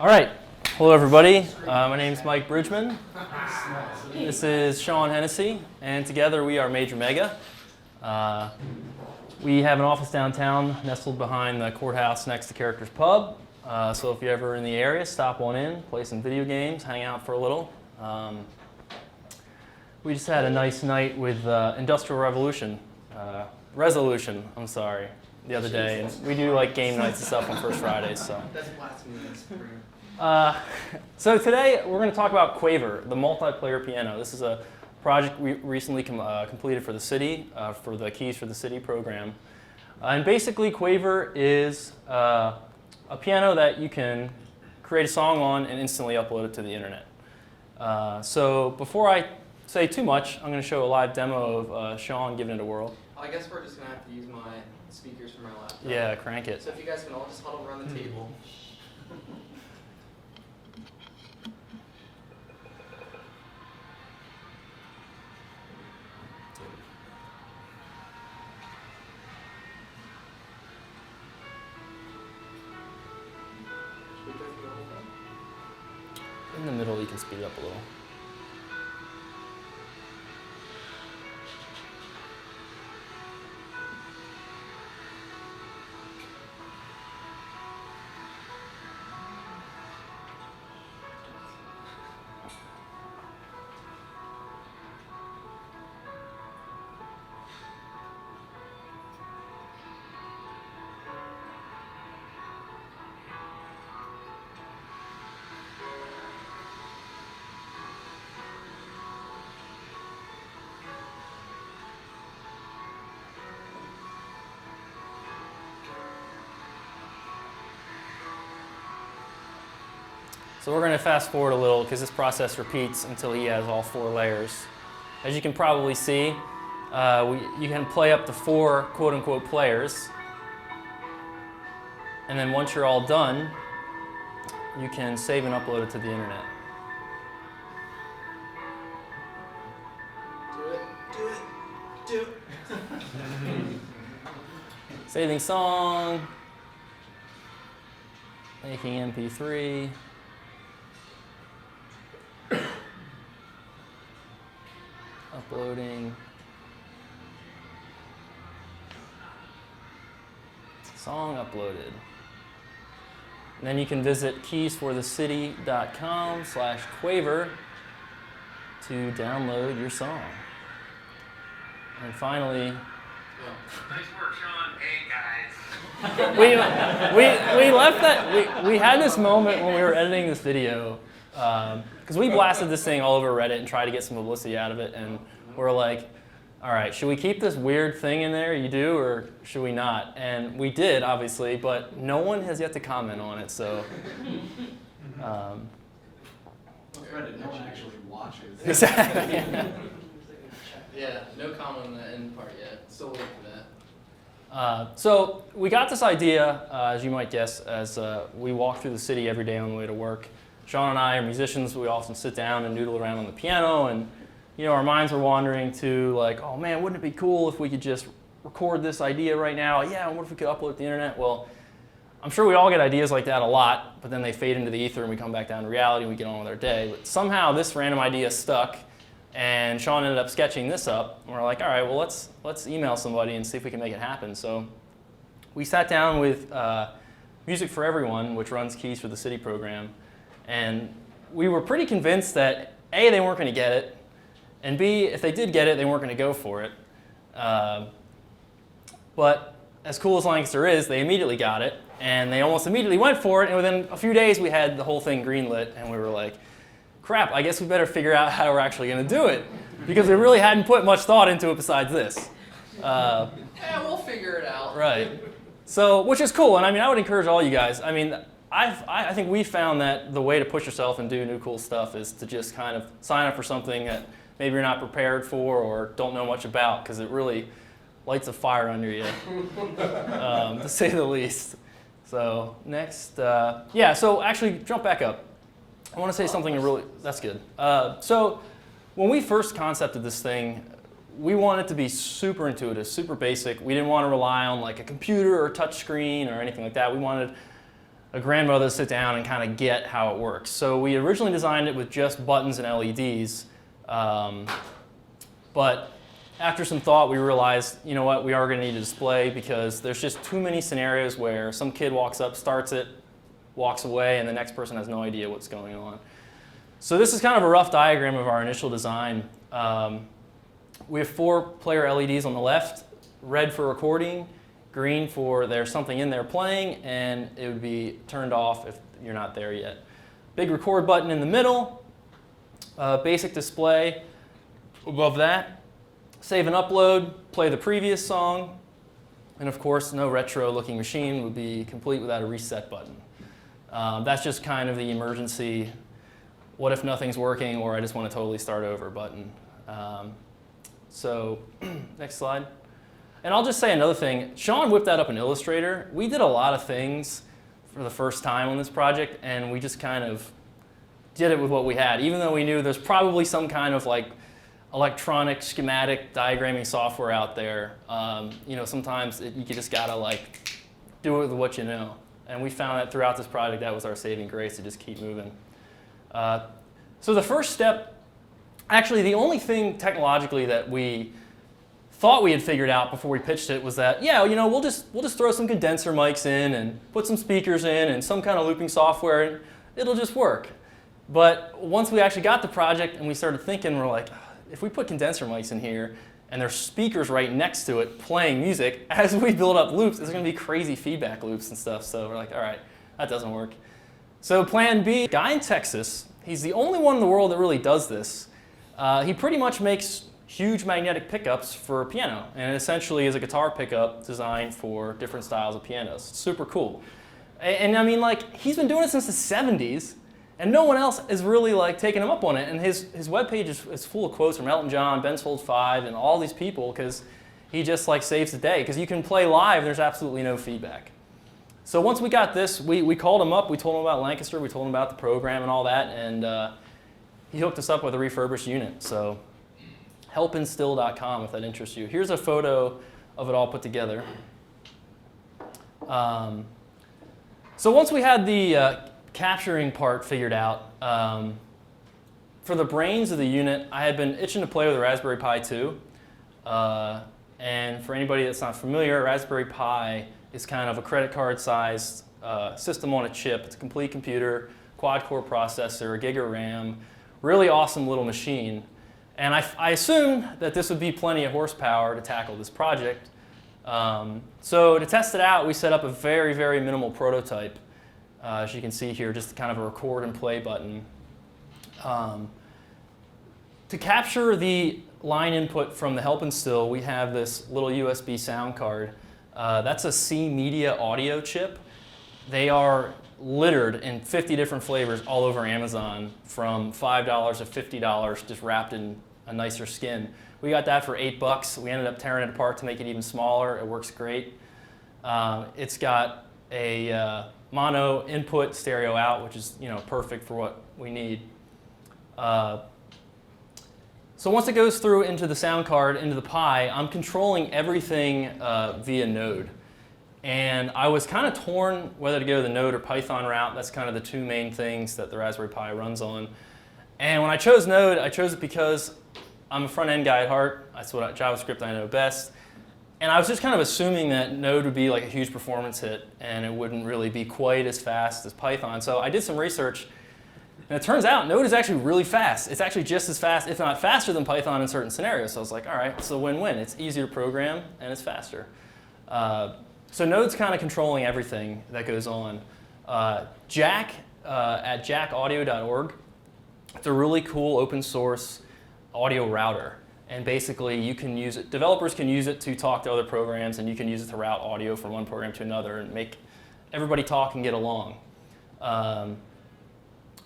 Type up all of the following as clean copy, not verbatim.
All right. Hello, everybody. My name is Mike Bridgman. This is Sean Hennessey, and together we are MajorMega. We have an office downtown nestled behind the courthouse next to Characters Pub. So if you're ever in the area, stop on in, play some video games, hang out for a little. We just had a nice night with Industrial Resolution, the other day. And we do like game nights and stuff on First Fridays. So. That's blasphemous. So today we're going to talk about Quaver, the multiplayer piano. This is a project we recently completed for the city, for the Keys for the City program. And basically Quaver is a piano that you can create a song on and instantly upload it to the internet. So before I say too much, I'm going to show a live demo of Sean giving it a whirl. I guess we're just going to have to use my speakers for my laptop. Yeah, crank it. So if you guys can all just huddle around the table. In the middle, you can speed it up a little. So we're going to fast forward a little because this process repeats until he has all 4 layers. As you can probably see, you can play up to 4 quote-unquote players. And then once you're all done, you can save and upload it to the internet. Do it. Saving song, making MP3. Uploading. Song uploaded. And then you can visit keysforthecity.com/Quaver to download your song. And finally, Nice work, Sean. Hey, guys. we left that. We had this moment when we were editing this video. Because we blasted this thing all over Reddit and tried to get some publicity out of it, and we're like, all right, should we keep this weird thing in there you do, or should we not? And we did, obviously, but no one has yet to comment on it, so. Reddit, no one actually watches. Exactly. Yeah, no comment on the end part yet. Still waiting for that. So we got this idea, as you might guess, as we walk through the city every day on the way to work. Sean and I are musicians. We often sit down and noodle around on the piano, and our minds were wandering to like, oh man, wouldn't it be cool if we could just record this idea right now? Yeah, what if we could upload it to the internet? Well, I'm sure we all get ideas like that a lot, but then they fade into the ether and we come back down to reality and we get on with our day. But somehow this random idea stuck, and Sean ended up sketching this up. And we're like, all right, well let's email somebody and see if we can make it happen. So we sat down with Music for Everyone, which runs Keys for the City program. And we were pretty convinced that A, they weren't going to get it, and B, if they did get it, they weren't going to go for it. But as cool as Lancaster is, they immediately got it, and they almost immediately went for it, and within a few days we had the whole thing greenlit, and we were like, crap, I guess we better figure out how we're actually going to do it, because we really hadn't put much thought into it besides this. Yeah, we'll figure it out. Right. So, which is cool, and I would encourage all you guys. I think we found that the way to push yourself and do new cool stuff is to just kind of sign up for something that maybe you're not prepared for or don't know much about, because it really lights a fire under you, to say the least. So next, so actually jump back up. I want to say something really, that's good. So when we first concepted this thing, we wanted it to be super intuitive, super basic. We didn't want to rely on like a computer or touch screen or anything like that. We wanted a grandmother to sit down and kind of get how it works. So we originally designed it with just buttons and LEDs, but after some thought, we realized, you know what, we are going to need a display because there's just too many scenarios where some kid walks up, starts it, walks away, and the next person has no idea what's going on. So this is kind of a rough diagram of our initial design. We have 4 player LEDs on the left, red for recording, green for there's something in there playing, and it would be turned off if you're not there yet. Big record button in the middle, basic display above that. Save and upload, play the previous song, and of course, no retro-looking machine would be complete without a reset button. That's just kind of the emergency, what if nothing's working or I just want to totally start over button. So, next slide. And I'll just say another thing. Sean whipped that up in Illustrator. We did a lot of things for the first time on this project, and we just kind of did it with what we had, even though we knew there's probably some kind of like electronic schematic diagramming software out there. You know, sometimes you just gotta like do it with what you know. And we found that throughout this project, that was our saving grace, to just keep moving. So the first step, actually the only thing technologically that we thought we had figured out before we pitched it was that, yeah, you know, we'll just throw some condenser mics in and put some speakers in and some kind of looping software and it'll just work. But once we actually got the project and we started thinking, we're like, if we put condenser mics in here and there's speakers right next to it playing music, as we build up loops, there's going to be crazy feedback loops and stuff. So we're like, all right, that doesn't work. So plan B, a guy in Texas, he's the only one in the world that really does this. He pretty much makes huge magnetic pickups for piano, and it essentially is a guitar pickup designed for different styles of pianos. It's super cool. And I mean, like, he's been doing it since the 70s. And no one else is really like taking him up on it. And his webpage is full of quotes from Elton John, Ben Folds 5, and all these people because he just like saves the day. Because you can play live and there's absolutely no feedback. So once we got this, we called him up. We told him about Lancaster. We told him about the program and all that. And he hooked us up with a refurbished unit. So helpinstill.com if that interests you. Here's a photo of it all put together. So once we had the capturing part figured out, for the brains of the unit, I had been itching to play with a Raspberry Pi 2. And for anybody that's not familiar, Raspberry Pi is kind of a credit card sized system on a chip. It's a complete computer, quad-core processor, a gig of RAM, really awesome little machine. And I assumed that this would be plenty of horsepower to tackle this project. So to test it out, we set up a very, very minimal prototype. As you can see here, just kind of a record and play button. To capture the line input from the Help and Still, we have this little USB sound card. That's a C Media audio chip. They are littered in 50 different flavors all over Amazon, from $5 to $50, just wrapped in a nicer skin. We got that for $8. We ended up tearing it apart to make it even smaller. It works great. It's got a mono input, stereo out, which is perfect for what we need. So once it goes through into the sound card, into the Pi, I'm controlling everything via Node. And I was kind of torn whether to go the Node or Python route. That's kind of the two main things that the Raspberry Pi runs on. And when I chose Node, I chose it because I'm a front-end guy at heart. That's what JavaScript I know best. And I was just kind of assuming that Node would be like a huge performance hit and it wouldn't really be quite as fast as Python. So I did some research, and it turns out Node is actually really fast. It's actually just as fast, if not faster, than Python in certain scenarios. So I was like, all right, it's a win-win. It's easier to program and it's faster. So Node's kind of controlling everything that goes on. Jack at jackaudio.org, it's a really cool open source audio router. And basically, you can use it, developers can use it to talk to other programs, and you can use it to route audio from one program to another and make everybody talk and get along.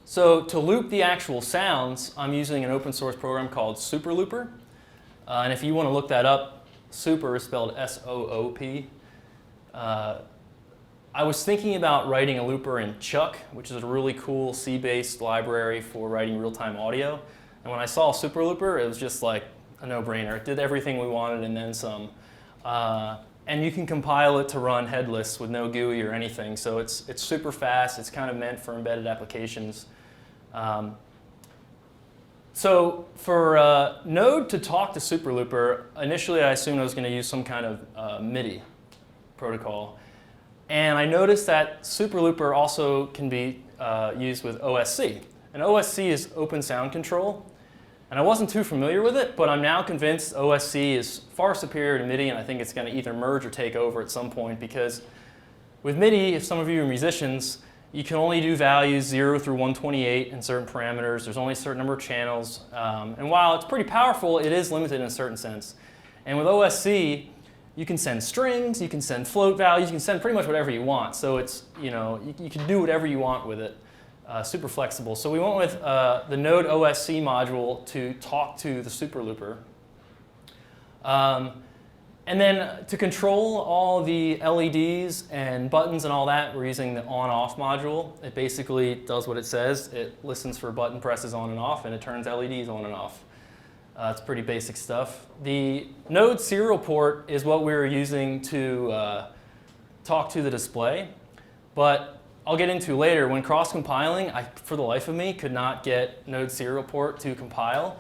So to loop the actual sounds, I'm using an open source program called Super Looper. And if you want to loop that up, Super is spelled S-O-O-P. I was thinking about writing a looper in Chuck, which is a really cool C-based library for writing real-time audio. And when I saw Super Looper, it was just like a no-brainer. It did everything we wanted and then some. and you can compile it to run headless with no GUI or anything. So it's super fast. It's kind of meant for embedded applications. So for Node to talk to Superlooper, initially I assumed I was going to use some kind of MIDI protocol. And I noticed that Superlooper also can be used with OSC. And OSC is Open Sound Control. And I wasn't too familiar with it, but I'm now convinced OSC is far superior to MIDI, and I think it's going to either merge or take over at some point, because with MIDI, if some of you are musicians, you can only do values 0 through 128 in certain parameters. There's only a certain number of channels. And while it's pretty powerful, it is limited in a certain sense. And with OSC, you can send strings, you can send float values, you can send pretty much whatever you want. So it's, you can do whatever you want with it. Super flexible. So we went with the Node OSC module to talk to the Superlooper. And then to control all the LEDs and buttons and all that, we're using the on-off module. It basically does what it says. It listens for button presses on and off, and it turns LEDs on and off. It's pretty basic stuff. The Node serial port is what we were using to talk to the display. But I'll get into later, when cross-compiling, I, for the life of me, could not get Node serial port to compile.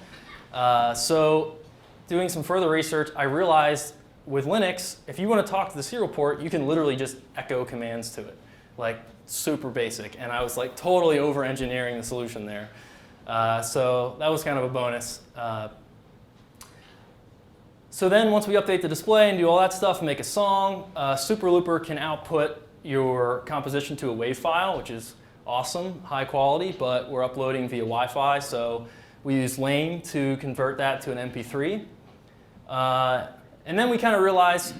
So doing some further research, I realized with Linux, if you want to talk to the serial port, you can literally just echo commands to it, like super basic. And I was like totally over-engineering the solution there. So that was kind of a bonus. So then once we update the display and do all that stuff and make a song, Superlooper can output your composition to a WAV file, which is awesome, high quality, but we're uploading via Wi-Fi, so we use Lane to convert that to an MP3. And then we kind of realized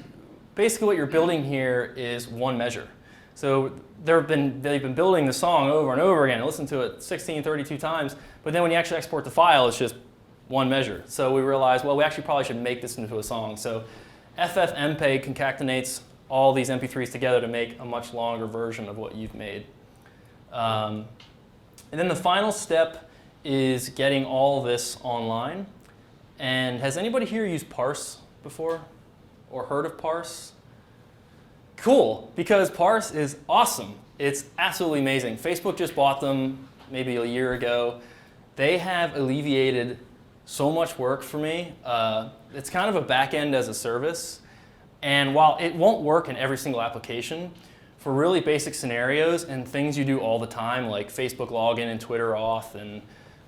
basically what you're building here is one measure. So they've been building the song over and over again. I listened to it 16, 32 times, but then when you actually export the file, it's just one measure. So we realized, well, we actually probably should make this into a song. So FFmpeg concatenates all these MP3s together to make a much longer version of what you've made. And then the final step is getting all this online. And has anybody here used Parse before or heard of Parse? Cool, because Parse is awesome. It's absolutely amazing. Facebook just bought them maybe a year ago. They have alleviated so much work for me. It's kind of a back-end as a service. And while it won't work in every single application, for really basic scenarios and things you do all the time, like Facebook login and Twitter auth and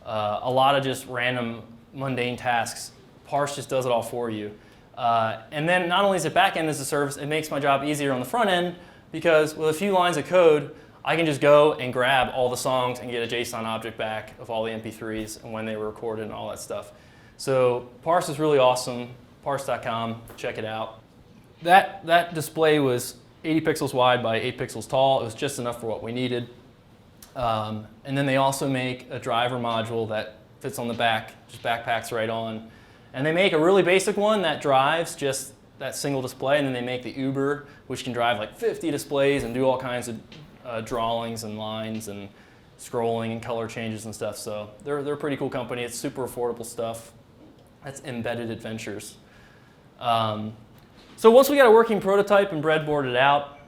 a lot of just random mundane tasks, Parse just does it all for you. And then not only is it back-end as a service, it makes my job easier on the front end, because with a few lines of code, I can just go and grab all the songs and get a JSON object back of all the MP3s and when they were recorded and all that stuff. So Parse is really awesome. Parse.com, check it out. That display was 80 pixels wide by 8 pixels tall. It was just enough for what we needed. And then they also make a driver module that fits on the back, just backpacks right on. And they make a really basic one that drives just that single display, and then they make the Uber, which can drive like 50 displays and do all kinds of drawings and lines and scrolling and color changes and stuff. So they're a pretty cool company. It's super affordable stuff. That's Embedded Adventures. So once we got a working prototype and breadboarded out,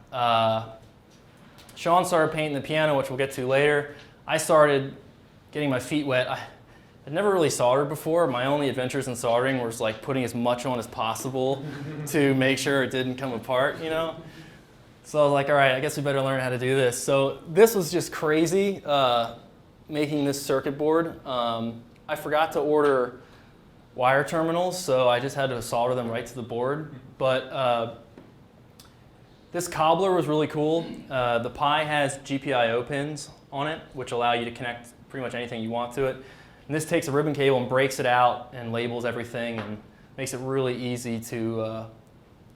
Sean started painting the piano, which we'll get to later. I started getting my feet wet. I'd never really soldered before. My only adventures in soldering was like putting as much on as possible to make sure it didn't come apart, you know? So I was like, all right, I guess we better learn how to do this. So this was just crazy, making this circuit board. I forgot to order wire terminals, so I just had to solder them right to the board. But this cobbler was really cool. The Pi has GPIO pins on it, which allow you to connect pretty much anything you want to it. And this takes a ribbon cable and breaks it out and labels everything and makes it really easy to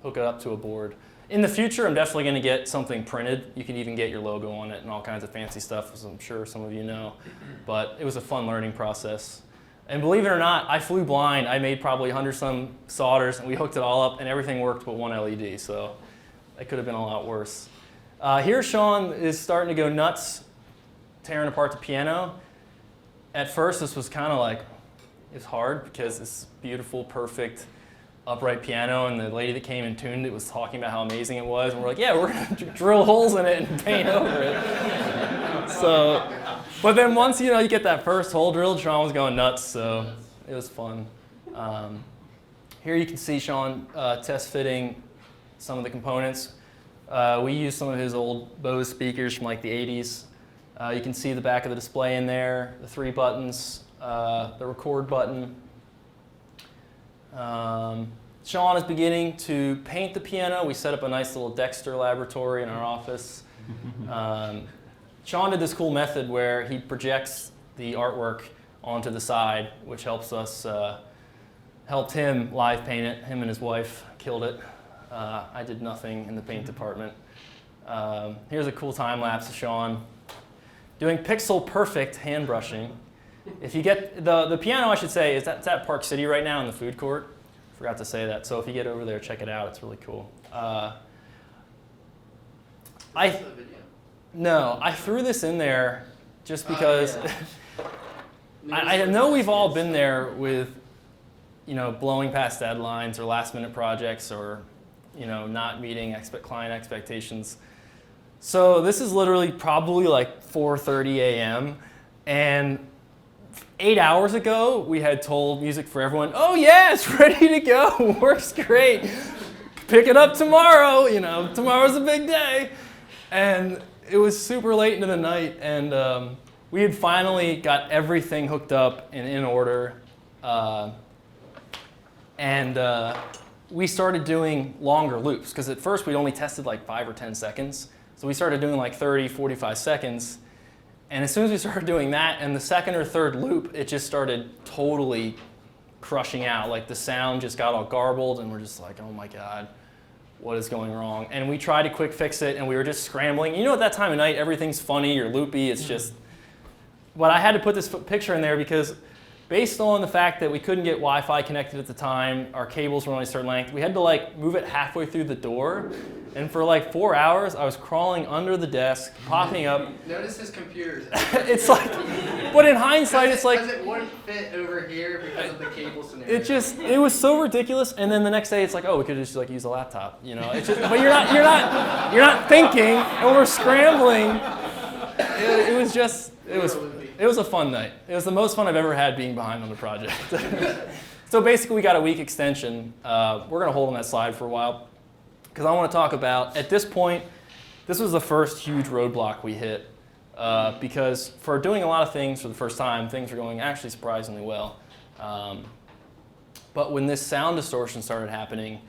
hook it up to a board. In the future, I'm definitely going to get something printed. You can even get your logo on it and all kinds of fancy stuff, as I'm sure some of you know. But it was a fun learning process. And believe it or not, I flew blind. I made probably 100-some solders, and we hooked it all up, and everything worked but one LED. So it could have been a lot worse. Here, Sean is starting to go nuts, tearing apart the piano. At first, this was kind of like, it's hard because it's beautiful, perfect upright piano, and the lady that came and tuned it was talking about how amazing it was, and we're like, yeah, we're going to drill holes in it and paint over it. So, but then once you get that first hole drilled, Sean was going nuts, so it was fun. Here you can see Sean test fitting some of the components. We used some of his old Bose speakers from like the 80s. You can see the back of the display in there, the 3 buttons, the record button. Sean is beginning to paint the piano. We set up a nice little Dexter laboratory in our office. Sean did this cool method where he projects the artwork onto the side, which helps us, helped him live paint it. Him and his wife killed it. I did nothing in the paint department. Here's a cool time lapse of Sean doing pixel perfect hand brushing. If you get the piano, I should say, is it's at Park City right now in the food court. Forgot to say that. So if you get over there, check it out. It's really cool. No, I threw this in there just because I know we've all been there with, blowing past deadlines or last minute projects or, not meeting client expectations. So this is literally probably like 4:30 a.m. and 8 hours ago, we had told Music for Everyone, oh yeah, it's ready to go, works great. Pick it up tomorrow, tomorrow's a big day. And it was super late into the night, and we had finally got everything hooked up and in order. We started doing longer loops, because at first we'd only tested like 5 or 10 seconds. So we started doing like 30, 45 seconds. And as soon as we started doing that, and the second or third loop, it just started totally crushing out. Like the sound just got all garbled, and we're just like, oh my God, what is going wrong? And we tried to quick fix it, and we were just scrambling. At that time of night, everything's funny or loopy. It's just, but I had to put this picture in there because based on the fact that we couldn't get Wi-Fi connected at the time, our cables were only a certain length, we had to like move it halfway through the door. And for like 4 hours, I was crawling under the desk, popping up. Notice his computer. It's like, but in hindsight, it's like. Because it wouldn't fit over here because of the cable scenario. It was so ridiculous. And then the next day, it's like, oh, we could just like use a laptop, It's just, but you're not thinking, and we're scrambling. It was a fun night. It was the most fun I've ever had being behind on the project. So basically, we got a week extension. We're going to hold on that slide for a while, because I want to talk about, at this point, this was the first huge roadblock we hit, because for doing a lot of things for the first time, things were going actually surprisingly well. But when this sound distortion started happening,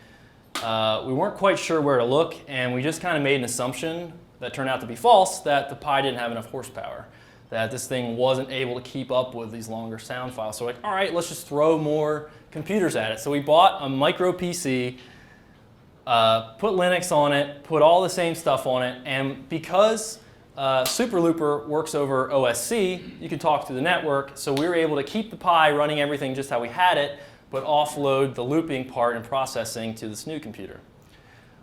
we weren't quite sure where to look, and we just kind of made an assumption that turned out to be false, that the Pi didn't have enough horsepower, that this thing wasn't able to keep up with these longer sound files. So we're like, all right, let's just throw more computers at it. So we bought a micro PC, put Linux on it, put all the same stuff on it, and because Superlooper works over OSC, you can talk through the network, so we were able to keep the Pi running everything just how we had it, but offload the looping part and processing to this new computer.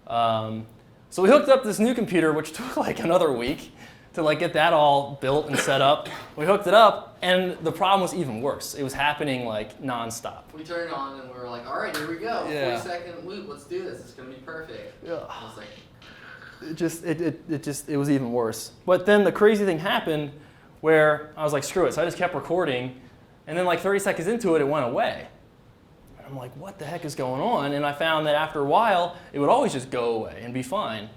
So we hooked up this new computer, which took like another week to like get that all built and set up. We hooked it up, and the problem was even worse. It was happening like nonstop. We turned it on and we were like, all right, here we go. Yeah. 40-second loop, let's do this. It's gonna be perfect. Yeah. I was like, It was even worse. But then the crazy thing happened where I was like, screw it. So I just kept recording, and then like 30 seconds into it, it went away. And I'm like, what the heck is going on? And I found that after a while, it would always just go away and be fine.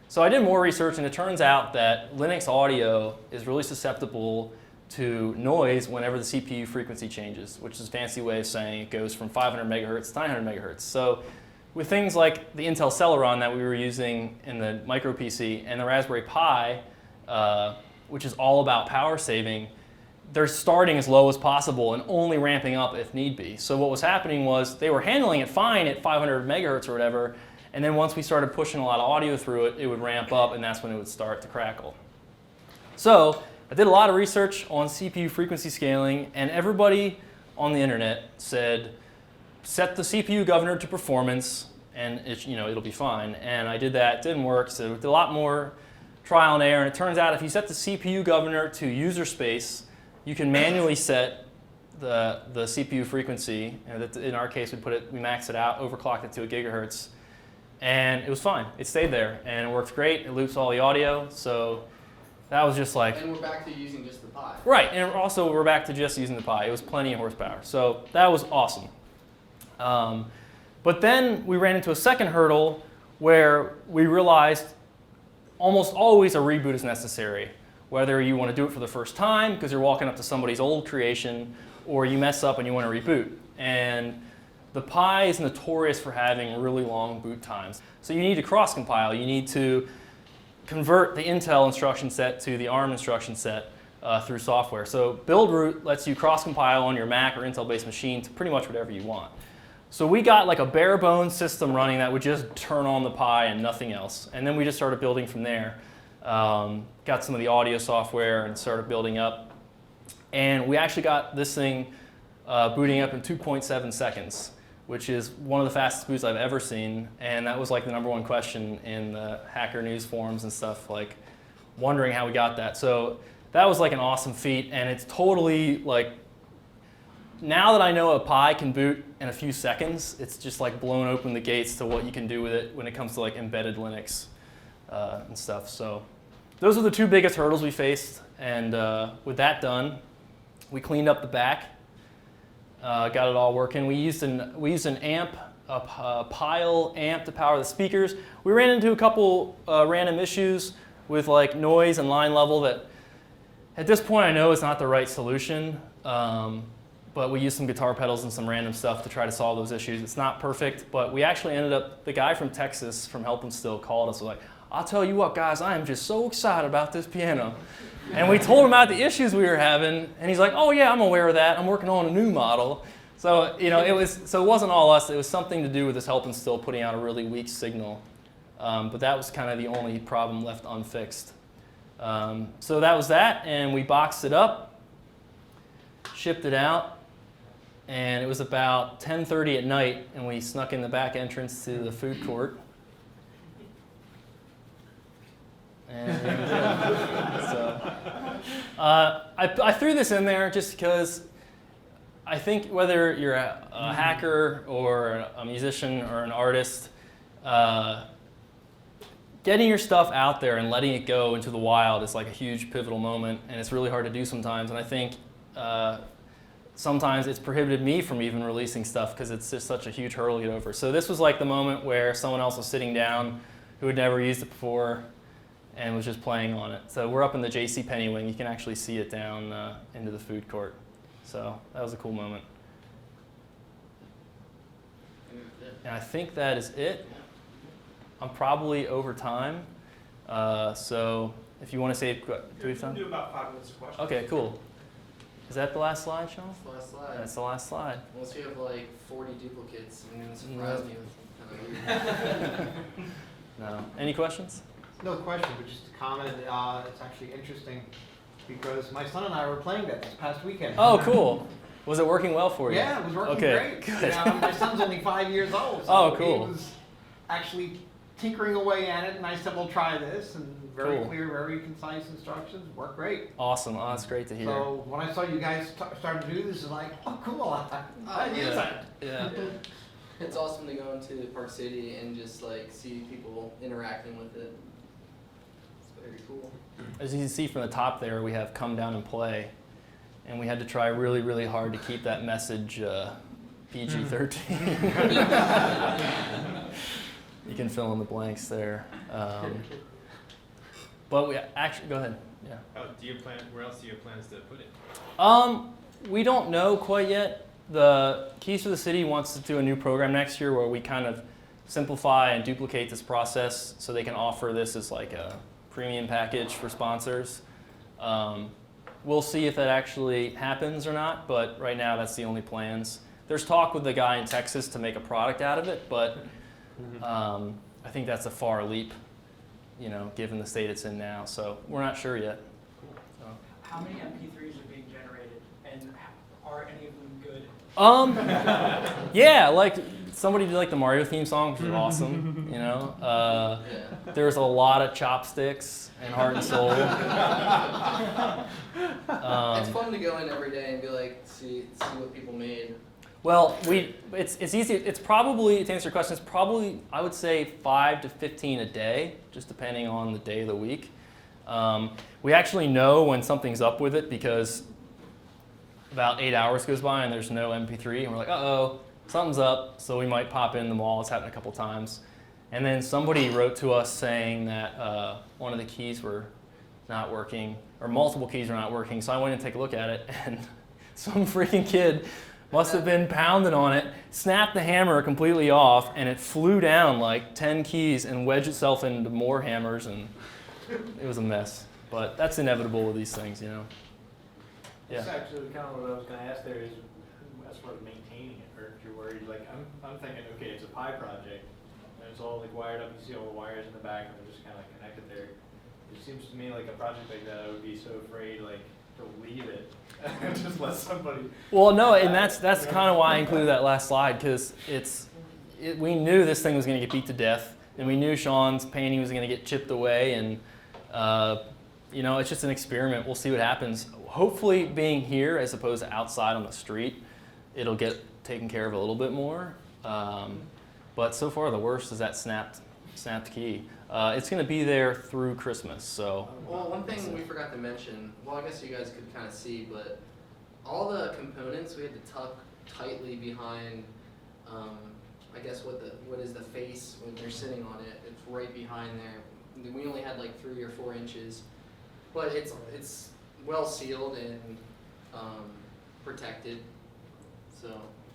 So I did more research, and it turns out that Linux audio is really susceptible to noise whenever the CPU frequency changes, which is a fancy way of saying it goes from 500 megahertz to 900 megahertz. So with things like the Intel Celeron that we were using in the micro PC and the Raspberry Pi, which is all about power saving, they're starting as low as possible and only ramping up if need be. So what was happening was they were handling it fine at 500 megahertz or whatever, and then once we started pushing a lot of audio through it, it would ramp up, and that's when it would start to crackle. So I did a lot of research on CPU frequency scaling, and everybody on the internet said, set the CPU governor to performance, and it'll be fine. And I did that, didn't work, so we did a lot more trial and error, and it turns out if you set the CPU governor to user space, you can manually set the CPU frequency, and in our case we maxed it out, overclocked it to 1 gigahertz, and it was fine. It stayed there, and it works great. It loops all the audio, so that was just like... And we're back to using just the Pi. Right, and also we're back to just using the Pi. It was plenty of horsepower, so that was awesome. But then we ran into a second hurdle where we realized almost always a reboot is necessary, whether you want to do it for the first time because you're walking up to somebody's old creation, or you mess up and you want to reboot. And the Pi is notorious for having really long boot times. So you need to cross-compile. You need to convert the Intel instruction set to the ARM instruction set through software. So BuildRoot lets you cross-compile on your Mac or Intel-based machine to pretty much whatever you want. So we got like a bare bones system running that would just turn on the Pi and nothing else. And then we just started building from there. Got some of the audio software and started building up. And we actually got this thing booting up in 2.7 seconds, which is one of the fastest boots I've ever seen. And that was like the #1 question in the Hacker News forums and stuff, like wondering how we got that. So that was like an awesome feat, and it's totally like, now that I know a Pi can boot in a few seconds, it's just like blown open the gates to what you can do with it when it comes to like embedded Linux and stuff. So those are the 2 biggest hurdles we faced, and with that done, we cleaned up the back, got it all working. We used an amp, a Pile amp to power the speakers. We ran into a couple random issues with like noise and line level that at this point I know is not the right solution. But we used some guitar pedals and some random stuff to try to solve those issues. It's not perfect, but we actually ended up, the guy from Texas from Help 'Em Still called us, was like, I'll tell you what, guys, I am just so excited about this piano. And we told him about the issues we were having, and he's like, oh yeah, I'm aware of that. I'm working on a new model. So, you know, it wasn't all us. It was something to do with this Help 'Em Still putting out a really weak signal. But that was kind of the only problem left unfixed. So that was that, and we boxed it up, shipped it out. And it was about 10:30 at night, and we snuck in the back entrance to the food court. And so, I threw this in there just because I think whether you're a hacker or a musician or an artist, getting your stuff out there and letting it go into the wild is like a huge pivotal moment, and it's really hard to do sometimes. And I think sometimes it's prohibited me from even releasing stuff because it's just such a huge hurdle to get over. So this was like the moment where someone else was sitting down who had never used it before and was just playing on it. So we're up in the JCPenney wing. You can actually see it down into the food court. So that was a cool moment. And I think that is it. I'm probably over time. So if you want to save, do we have time? Do about 5 minutes of questions. Okay, cool. Is that the last slide, Sean? That's the last slide. That's the last slide. Unless you have like 40 duplicates, you're going to surprise me with kind of weird. No. Any questions? No question, but just a comment. It's actually interesting because my son and I were playing that this past weekend. Oh, cool. Was it working well for you? Yeah, it was working Okay, great. good. My son's only 5 years old, so Oh, cool. he was actually tinkering away at it, and I said, "Well, try this," and very Cool. clear, very concise instructions. Worked great. Awesome. Oh, that's great to hear. So when I saw you guys started to do this, it's like, "Oh, cool! I use yeah. that." Yeah. It's awesome to go into Park City and just like see people interacting with it. It's very cool. As you can see from the top there, we have come down and play. And we had to try really, really hard to keep that message PG-13. You can fill in the blanks there. But we actually, go ahead. Yeah. Where else do you have plans to put it? We don't know quite yet. The Keys for the City wants to do a new program next year where we kind of simplify and duplicate this process so they can offer this as like a premium package for sponsors. We'll see if that actually happens or not, but right now that's the only plans. There's talk with the guy in Texas to make a product out of it, but I think that's a far leap, you know, given the state it's in now. So we're not sure yet. So. How many MP3s are being generated, and are any of them good? Yeah, like somebody did like the Mario theme song, which was awesome. You know, Yeah. there was a lot of chopsticks and heart and soul. It's fun to go in every day and be like, see what people made. Well, it's easy. It's probably, to answer your question, it's probably, I would say 5 to 15 a day, just depending on the day of the week. We actually know when something's up with it because about 8 hours goes by and there's no MP3, and we're like, uh-oh, something's up. So we might pop in the mall. It's happened a couple times. And then somebody wrote to us saying that one of the keys were not working, or multiple keys were not working. So I went and take a look at it, and some freaking kid must have been pounding on it, snapped the hammer completely off, and it flew down like 10 keys and wedged itself into more hammers, and it was a mess. But that's inevitable with these things, you know. That's Yeah. actually kind of what I was going to ask there is, as far as maintaining it, or if you're worried, like, I'm thinking, okay, it's a pie project, and it's all like wired up, you see all the wires in the back, and they're just kind of like connected there. It seems to me like a project like that, I would be so afraid, like, to leave it, and just let somebody. Well, no, and that's kind of why I included that last slide, because we knew this thing was going to get beat to death, and we knew Sean's painting was going to get chipped away, and you know, it's just an experiment. We'll see what happens. Hopefully, being here as opposed to outside on the street, it'll get taken care of a little bit more. But so far, the worst is that snapped key. It's going to be there through Christmas, so. Well, one thing we forgot to mention, well, I guess you guys could kind of see, but all the components we had to tuck tightly behind, I guess what is the face when they're sitting on it. It's right behind there. We only had like 3 or 4 inches, but it's well sealed and protected. So